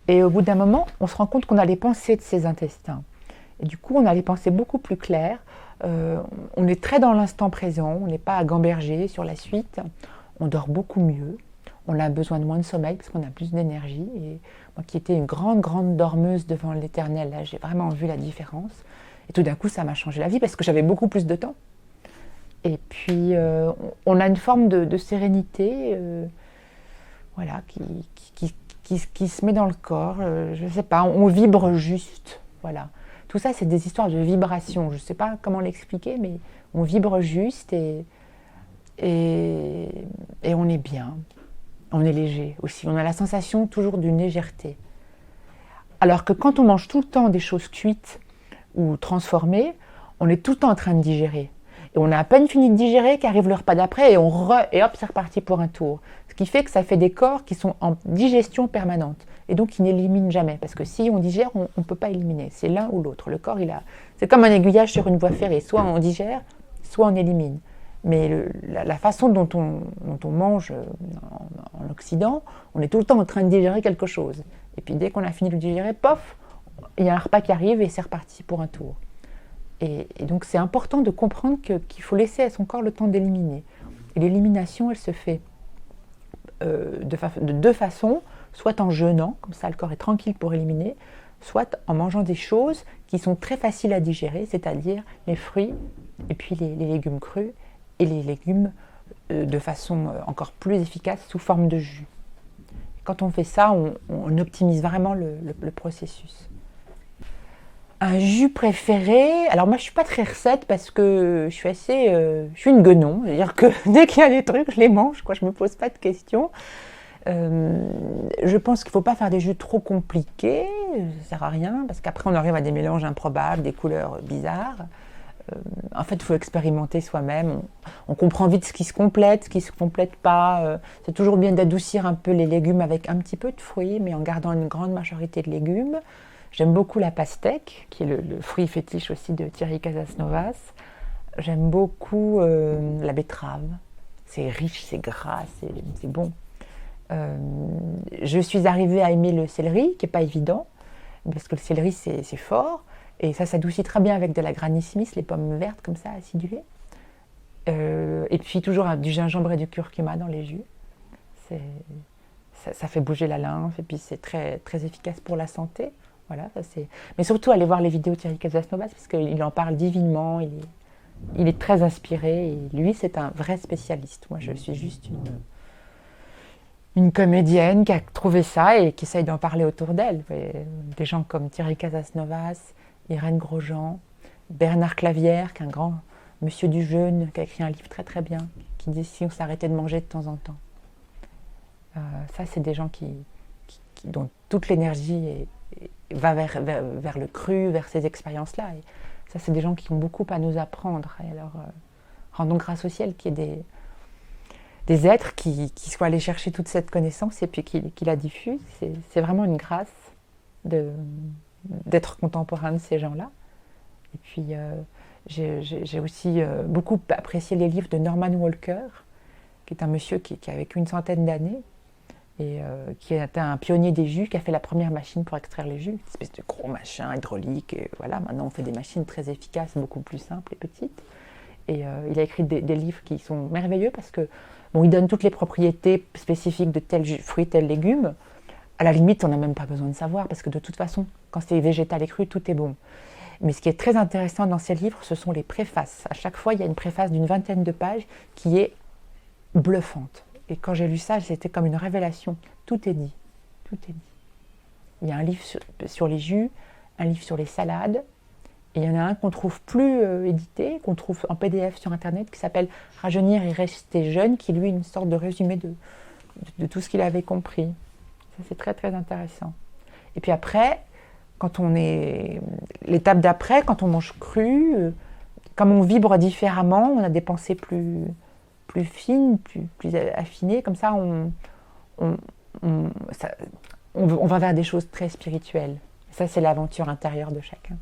Et au bout d'un moment, on se rend compte qu'on a les pensées de ses intestins. Et du coup, on a les pensées beaucoup plus claires. On est très dans l'instant présent, on n'est pas à gamberger sur la suite. On dort beaucoup mieux. On a besoin de moins de sommeil parce qu'on a plus d'énergie. Et moi qui étais une grande, grande dormeuse devant l'Éternel, là, j'ai vraiment vu la différence. Et tout d'un coup, ça m'a changé la vie parce que j'avais beaucoup plus de temps. Et puis, on a une forme de sérénité voilà, qui se met dans le corps. Je ne sais pas, on vibre juste. Voilà. Tout ça, c'est des histoires de vibration. Je ne sais pas comment l'expliquer, mais on vibre juste et on est bien. On est léger aussi. On a la sensation toujours d'une légèreté. Alors que quand on mange tout le temps des choses cuites ou transformées, on est tout le temps en train de digérer. Et on a à peine fini de digérer qu'arrive le repas d'après et et hop, c'est reparti pour un tour. Ce qui fait que ça fait des corps qui sont en digestion permanente et donc qui n'éliminent jamais. Parce que si on digère, on ne peut pas éliminer. C'est l'un ou l'autre. Le corps, c'est comme un aiguillage sur une voie ferrée. Soit on digère, soit on élimine. Mais la façon dont on mange en Occident, on est tout le temps en train de digérer quelque chose. Et puis dès qu'on a fini de le digérer, pof, il y a un repas qui arrive et c'est reparti pour un tour. Et donc c'est important de comprendre qu'il faut laisser à son corps le temps d'éliminer. Et l'élimination, elle se fait de deux façons, soit en jeûnant, comme ça le corps est tranquille pour éliminer, soit en mangeant des choses qui sont très faciles à digérer, c'est-à-dire les fruits et puis les légumes crus et les légumes de façon encore plus efficace sous forme de jus. Quand on fait ça, on optimise vraiment le processus. Un jus préféré, alors moi je suis pas très recette parce que je suis une guenon, c'est-à-dire que dès qu'il y a des trucs, je les mange, quoi, je me pose pas de questions. Je pense qu'il faut pas faire des jus trop compliqués, ça sert à rien, parce qu'après on arrive à des mélanges improbables, des couleurs bizarres. En fait, il faut expérimenter soi-même. On comprend vite ce qui se complète, ce qui ne se complète pas. C'est toujours bien d'adoucir un peu les légumes avec un petit peu de fruits, mais en gardant une grande majorité de légumes. J'aime beaucoup la pastèque, qui est le fruit fétiche aussi de Thierry Casasnovas. J'aime beaucoup la betterave. C'est riche, c'est gras, c'est bon. Je suis arrivée à aimer le céleri, qui n'est pas évident, parce que le céleri, c'est fort. Et ça s'adoucit très bien avec de la Granny Smith, les pommes vertes comme ça, acidulées. Et puis toujours du gingembre et du curcuma dans les jus. Ça fait bouger la lymphe et puis c'est très, très efficace pour la santé. Voilà, mais surtout, allez voir les vidéos de Thierry Casasnovas parce qu'il en parle divinement, il est très inspiré et lui, c'est un vrai spécialiste. Moi, je suis juste une comédienne qui a trouvé ça et qui essaye d'en parler autour d'elle. Des gens comme Thierry Casasnovas, Irène Grosjean, Bernard Clavière, qui est un grand monsieur du jeûne, qui a écrit un livre très très bien, qui dit si on s'arrêtait de manger de temps en temps. Ça, c'est des gens dont toute l'énergie va vers le cru, vers ces expériences-là. Et ça, c'est des gens qui ont beaucoup à nous apprendre. Et alors, rendons grâce au ciel qu'il y ait des êtres qui soient allés chercher toute cette connaissance et puis qui la diffusent. C'est vraiment une grâce d'être contemporain de ces gens-là. Et puis, j'ai aussi beaucoup apprécié les livres de Norman Walker, qui est un monsieur qui a vécu une centaine d'années et qui est un pionnier des jus, qui a fait la première machine pour extraire les jus, une espèce de gros machin hydraulique. Et voilà, maintenant on fait des machines très efficaces, beaucoup plus simples et petites. Et il a écrit des livres qui sont merveilleux parce que il donne toutes les propriétés spécifiques de tel fruit, tel légume. À la limite, on n'a même pas besoin de savoir parce que de toute façon, quand c'est végétal et cru, tout est bon. Mais ce qui est très intéressant dans ces livres, ce sont les préfaces. À chaque fois, il y a une préface d'une vingtaine de pages qui est bluffante. Et quand j'ai lu ça, c'était comme une révélation. Tout est dit. Tout est dit. Il y a un livre sur les jus, un livre sur les salades, et il y en a un qu'on trouve plus édité, qu'on trouve en PDF sur Internet, qui s'appelle « Rajeunir et rester jeune », qui lui est une sorte de résumé de tout ce qu'il avait compris. Ça, c'est très, très intéressant. Et puis après, l'étape d'après, quand on mange cru, comme on vibre différemment, on a des pensées plus fines, plus affinées, comme ça, on va vers des choses très spirituelles. Ça, c'est l'aventure intérieure de chacun.